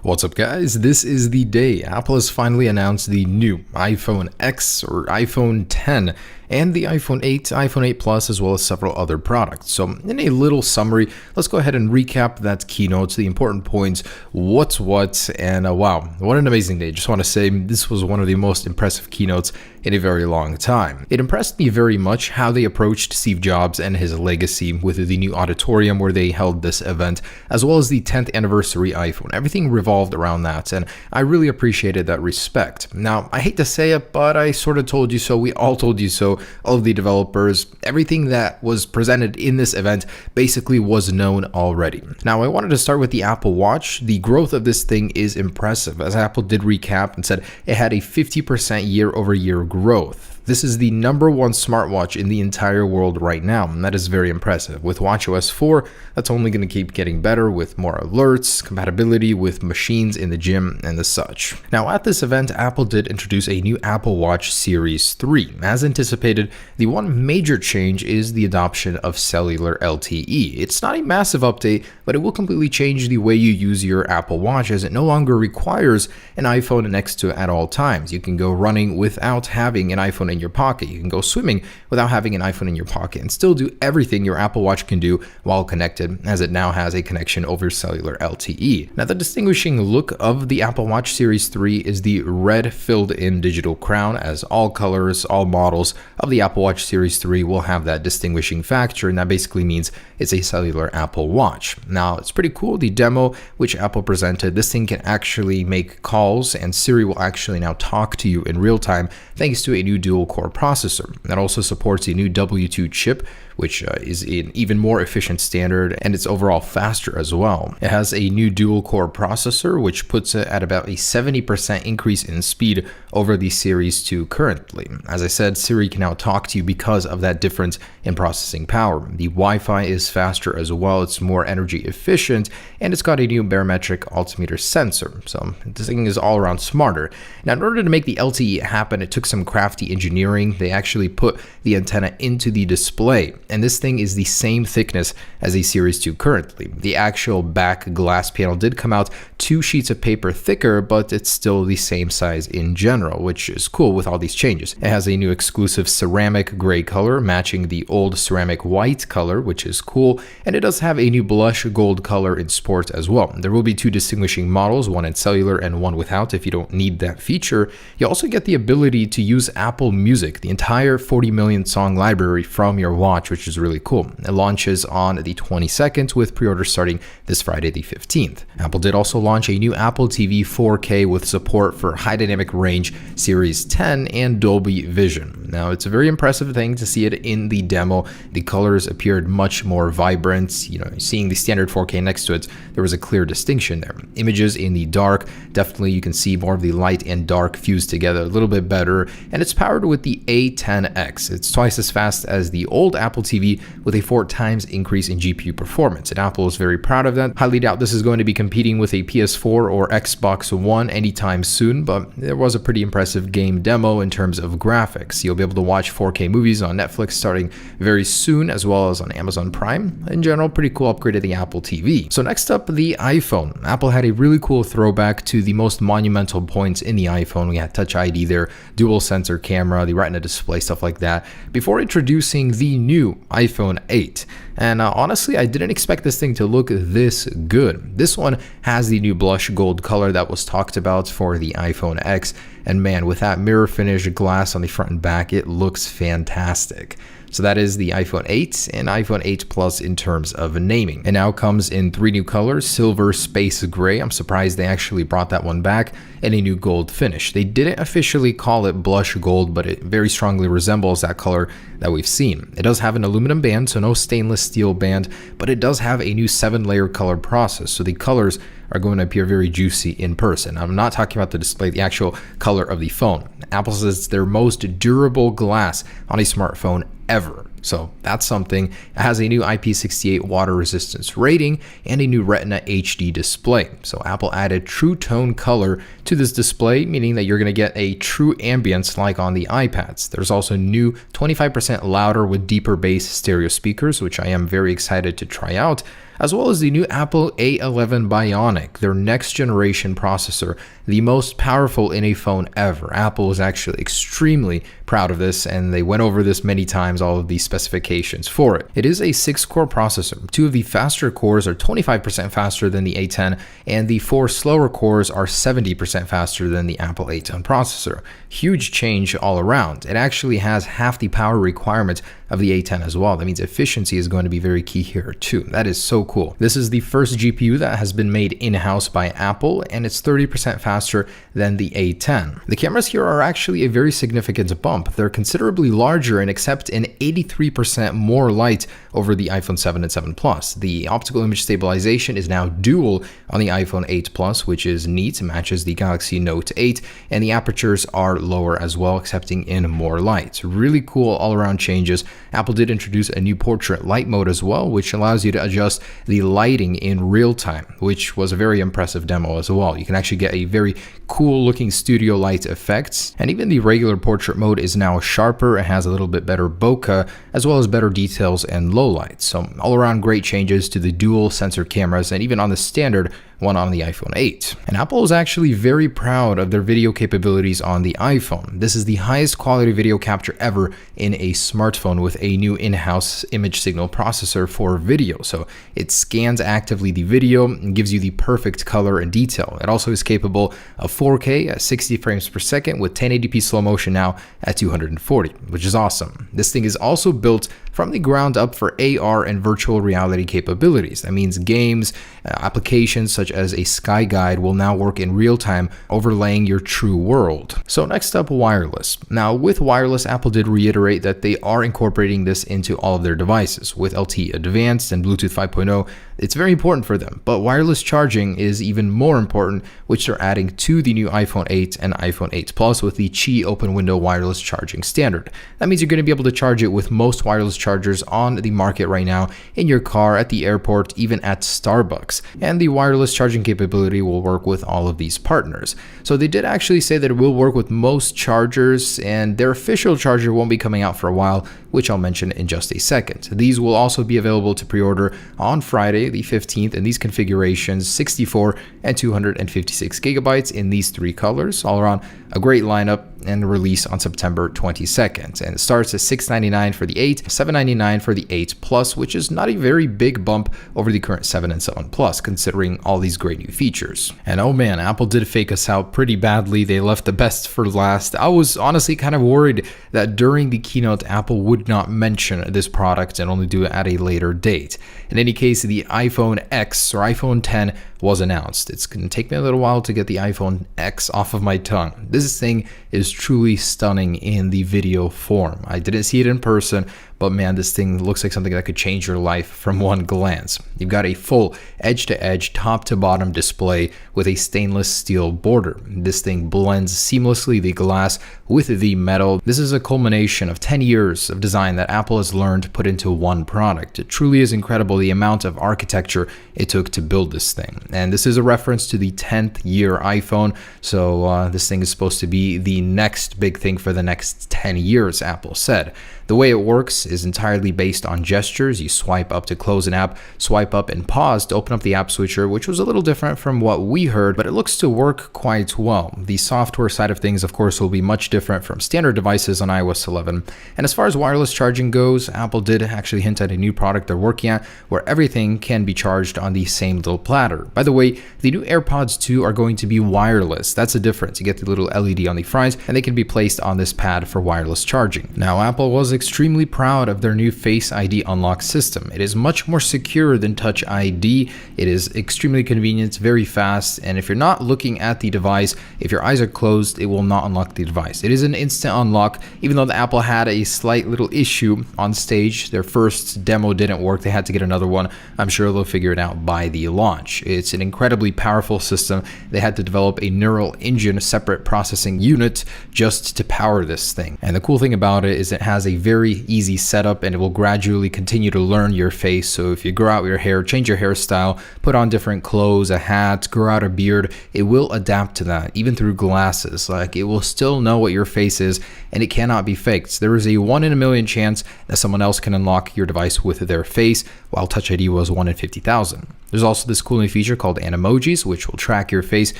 What's up, guys? This is the day Apple has finally announced the new iPhone X or iPhone 10 and the iPhone 8, iPhone 8 Plus, as well as several other products. So in a little summary, let's go ahead and recap that keynote, the important points, what's what, and wow, what an amazing day. Just want to say this was one of the most impressive keynotes in a very long time. It impressed me very much how they approached Steve Jobs and his legacy with the new auditorium where they held this event, as well as the 10th anniversary iPhone. Everything revolved around that, and I really appreciated that respect. Now, I hate to say it, but I sort of told you so. We all told you so. All of the developers, everything that was presented in this event basically was known already. Now, I wanted to start with the Apple Watch. The growth of this thing is impressive, as Apple did recap and said it had a 50% year-over-year growth. This is the number one smartwatch in the entire world right now, and that is very impressive. With watchOS 4, that's only going to keep getting better with more alerts, compatibility with machines in the gym, and the such. Now, at this event, Apple did introduce a new Apple Watch Series 3. As anticipated, the one major change is the adoption of cellular LTE. It's not a massive update, but it will completely change the way you use your Apple Watch, as it no longer requires an iPhone next to it at all times. You can go running without having an iPhone in your pocket. You can go swimming without having an iPhone in your pocket and still do everything your Apple Watch can do while connected, as it now has a connection over cellular LTE. Now, the distinguishing look of the Apple Watch Series 3 is the red filled-in digital crown, as all colors, all models of the Apple Watch Series 3 will have that distinguishing factor, and that basically means it's a cellular Apple Watch. Now, it's pretty cool. The demo which Apple presented, this thing can actually make calls, and Siri will actually now talk to you in real time thanks to a new dual-core processor. That also supports a new W2 chip, which is an even more efficient standard, and it's overall faster as well. It has a new dual-core processor, which puts it at about a 70% increase in speed over the Series 2 currently. As I said, Siri can now talk to you because of that difference in processing power. The Wi-Fi is faster as well, it's more energy efficient, and it's got a new barometric altimeter sensor. So this thing is all around smarter. Now, in order to make the LTE happen, it took some crafty engineering. They actually put the antenna into the display, and this thing is the same thickness as a Series 2 currently. The actual back glass panel did come out 2 sheets of paper thicker, but it's still the same size in general, which is cool with all these changes. It has a new exclusive ceramic gray color matching the old ceramic white color, which is cool, and it does have a new blush gold color in sport as well. There will be 2 distinguishing models, one in cellular and one without if you don't need that feature. You also get the ability to use Apple Music, the entire 40 million song library from your watch, which is really cool. It launches on the 22nd with pre-order starting this Friday the 15th. Apple did also launch a new Apple TV 4K with support for high dynamic range Series 10 and Dolby Vision. Now, it's a very impressive thing to see it in the demo. The colors appeared much more vibrant. You know, seeing the standard 4K next to it, there was a clear distinction there. Images in the dark, definitely you can see more of the light and dark fused together a little bit better, and it's powered with the A10X. It's twice as fast as the old Apple TV with a 4 times increase in GPU performance, and Apple is very proud of that. Highly doubt this is going to be competing with a PS4 or Xbox One anytime soon, but there was a pretty impressive game demo in terms of graphics. You'll be able to watch 4K movies on Netflix starting very soon, as well as on Amazon Prime. In general, pretty cool upgrade to the Apple TV. So next up, the iPhone. Apple had a really cool throwback to the most monumental points in the iPhone. We had Touch ID there, dual sensor camera, the Retina display, stuff like that, before introducing the new iPhone 8. And honestly, I didn't expect this thing to look this good. This one has the new blush gold color that was talked about for the iPhone X, and man, with that mirror finish glass on the front and back, it looks fantastic. So that is the iPhone 8 and iPhone 8 Plus in terms of naming. It now comes in 3 new colors: silver, space gray, I'm surprised they actually brought that one back, and a new gold finish. They didn't officially call it blush gold, but it very strongly resembles that color that we've seen. It does have an aluminum band, so no stainless steel band, but it does have a new 7-layer color process, so the colors are going to appear very juicy in person. I'm not talking about the display, the actual color of the phone. Apple says it's their most durable glass on a smartphone ever. So that's something. It has a new IP68 water resistance rating and a new Retina HD display. So Apple added true tone color to this display, meaning that you're going to get a true ambience like on the iPads. There's also new 25% louder with deeper bass stereo speakers, which I am very excited to try out. as well as the new Apple A11 Bionic, their next generation processor, the most powerful in a phone ever. Apple was actually extremely proud of this, and they went over this many times, all of the specifications for it. It is a 6-core processor. 2 of the faster cores are 25% faster than the A10, and the 4 slower cores are 70% faster than the Apple A10 processor. Huge change all around. It actually has half the power requirement of the A10 as well. That means efficiency is going to be very key here too. That is so cool. This is the first GPU that has been made in-house by Apple, and it's 30% faster than the A10. The cameras here are actually a very significant bump. They're considerably larger and accept an 83% more light over the iPhone 7 and 7 Plus. The optical image stabilization is now dual on the iPhone 8 Plus, which is neat, matches the Galaxy Note 8, and the apertures are lower as well, accepting in more light. Really cool all-around changes. Apple did introduce a new portrait light mode as well, which allows you to adjust the lighting in real time, which was a very impressive demo as well. You can actually get a very cool looking studio light effects, and even the regular portrait mode is now sharper. It has a little bit better bokeh as well as better details and low light. So all around great changes to the dual sensor cameras and even on the standard one on the iPhone 8. And Apple is actually very proud of their video capabilities on the iPhone. This is the highest quality video capture ever in a smartphone with a new in-house image signal processor for video. So it scans actively the video and gives you the perfect color and detail. It also is capable of 4K at 60 frames per second with 1080p slow motion now at 240, which is awesome. This thing is also built from the ground up for AR and virtual reality capabilities. That means games, applications such as a Sky Guide will now work in real time, overlaying your true world. So next up, wireless. Now with wireless, Apple did reiterate that they are incorporating this into all of their devices. With LTE Advanced and Bluetooth 5.0, it's very important for them, but wireless charging is even more important, which they're adding to the new iPhone 8 and iPhone 8 Plus with the Qi open window wireless charging standard. That means you're going to be able to charge it with most wireless chargers on the market right now, in your car, at the airport, even at Starbucks. And the wireless charging capability will work with all of these partners. So they did actually say that it will work with most chargers, and their official charger won't be coming out for a while, which I'll mention in just a second. These will also be available to pre-order on Friday, the 15th, in these configurations, 64 and 256 gigabytes in these 3 colors. All around a great lineup, and release on September 22nd. And it starts at $699 for the 8, $799 for the 8 Plus, which is not a very big bump over the current 7 and 7 Plus, considering all these great new features. And oh man, Apple did fake us out pretty badly. They left the best for last. I was honestly kind of worried that during the keynote, Apple would not mention this product and only do it at a later date. In any case, the iPhone X or iPhone 10 was announced. It's going to take me a little while to get the iPhone X off of my tongue. This thing is truly stunning in the video form. I didn't see it in person, but man, this thing looks like something that could change your life from one glance. You've got a full edge-to-edge, top-to-bottom display with a stainless steel border. This thing blends seamlessly the glass with the metal. This is a culmination of 10 years of design that Apple has learned to put into one product. It truly is incredible the amount of architecture it took to build this thing. And this is a reference to the 10th year iPhone, so this thing is supposed to be the next big thing for the next 10 years, Apple said. The way it works is entirely based on gestures. You swipe up to close an app, swipe up and pause to open up the app switcher, which was a little different from what we heard, but it looks to work quite well. The software side of things, of course, will be much different from standard devices on iOS 11. And as far as wireless charging goes, Apple did actually hint at a new product they're working at where everything can be charged on the same little platter. By the way, the new AirPods 2 are going to be wireless. That's a difference. You get the little LED on the front, and they can be placed on this pad for wireless charging. Now, Apple was extremely proud of their new Face ID unlock system. It is much more secure than Touch ID. It is extremely convenient, very fast, and if you're not looking at the device, if your eyes are closed, it will not unlock the device. It is an instant unlock, even though the Apple had a slight little issue on stage. Their first demo didn't work. They had to get another one. I'm sure they'll figure it out by the launch. It's an incredibly powerful system. They had to develop a neural engine, a separate processing unit, just to power this thing. And the cool thing about it is it has a very easy setup, and it will gradually continue to learn your face. So if you grow out your hair, change your hairstyle, put on different clothes, a hat, grow out a beard, it will adapt to that, even through glasses. Like, it will still know what your face is, and it cannot be faked. There is a 1 in a million chance that someone else can unlock your device with their face, while Touch ID was 1 in 50,000. There's also this cool new feature called Animojis, which will track your face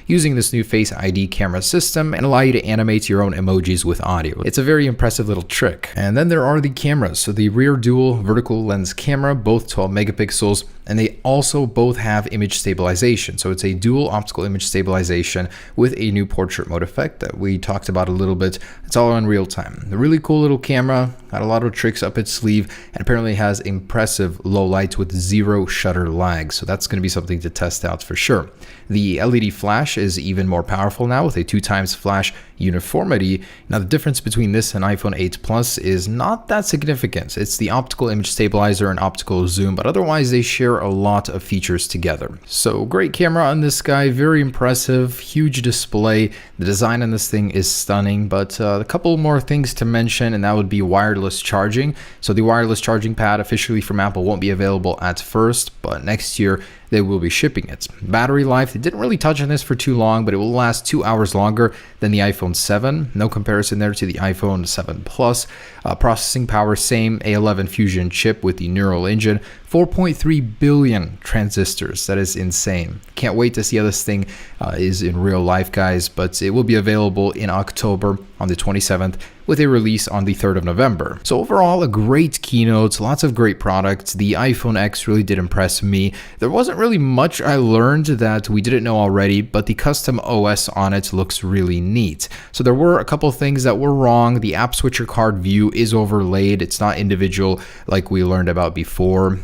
using this new Face ID camera system and allow you to animate your own emojis with audio. It's a very impressive little trick. And then there are the cameras. So the rear dual vertical lens camera, both 12 megapixels, and they also both have image stabilization. So it's a dual optical image stabilization with a new portrait mode effect that we talked about a little bit. It's all in real time. A really cool little camera, got a lot of tricks up its sleeve, and apparently has impressive low lights with 0 shutter lag. So that's going to be something to test out for sure. The LED flash is even more powerful now with a 2x flash uniformity. Now the difference between this and iPhone 8 Plus is not that significant. It's the optical image stabilizer and optical zoom, but otherwise they share a lot of features together. So great camera on this guy, very impressive, huge display. The design on this thing is stunning, but a couple more things to mention, and that would be wireless charging. So the wireless charging pad officially from Apple won't be available at first, but next year they will be shipping it. Battery life, they didn't really touch on this for too long, but it will last 2 hours longer than the iPhone 7. No comparison there to the iPhone 7 Plus. Processing power, same A11 Fusion chip with the neural engine. 4.3 billion transistors. That is insane. Can't wait to see how this thing is in real life, guys, but it will be available in October on the 27th with a release on the 3rd of November. So overall, a great keynote, lots of great products. The iPhone X really did impress me. There wasn't really much I learned that we didn't know already, but the custom OS on it looks really neat. So there were a couple things that were wrong. The app switcher card view is overlaid. It's not individual like we learned about before.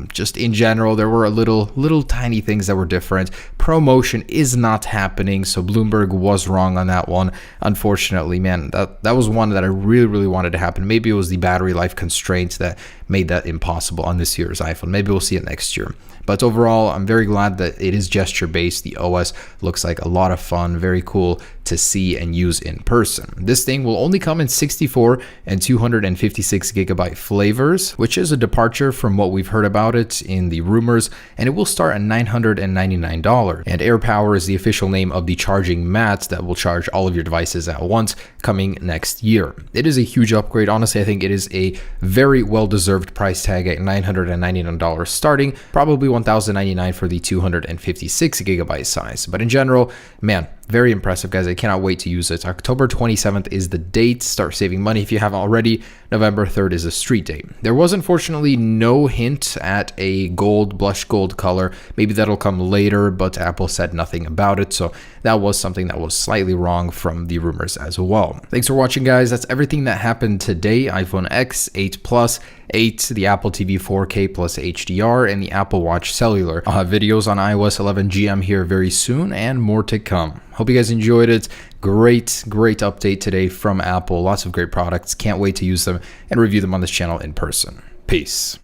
Just in general, there were a little tiny things that were different. ProMotion is not happening, so Bloomberg was wrong on that one. Unfortunately, man, that was one that I really wanted to happen. Maybe it was the battery life constraints that made that impossible on this year's iPhone. Maybe we'll see it next year. But overall, I'm very glad that it is gesture-based. The OS looks like a lot of fun, very cool to see and use in person. This thing will only come in 64 and 256 gigabyte flavors, which is a departure from what we've heard about it in the rumors, and it will start at $999. And AirPower is the official name of the charging mat that will charge all of your devices at once, coming next year. It is a huge upgrade. Honestly, I think it is a very well-deserved price tag at $999 starting, probably $1,099 for the 256 gigabyte size. But in general, man, very impressive, guys. I cannot wait to use it. October 27th is the date. Start saving money if you haven't already. November 3rd is a street date. There was unfortunately no hint at a blush gold color. Maybe that'll come later, but Apple said nothing about it. So that was something that was slightly wrong from the rumors as well. Thanks for watching, guys. That's everything that happened today. iPhone X, 8 Plus, 8, the Apple TV 4K plus HDR, and the Apple Watch Cellular. I'll have videos on iOS 11 GM here very soon, and more to come. Hope you guys enjoyed it. Great update today from Apple. Lots of great products. Can't wait to use them and review them on this channel in person. Peace.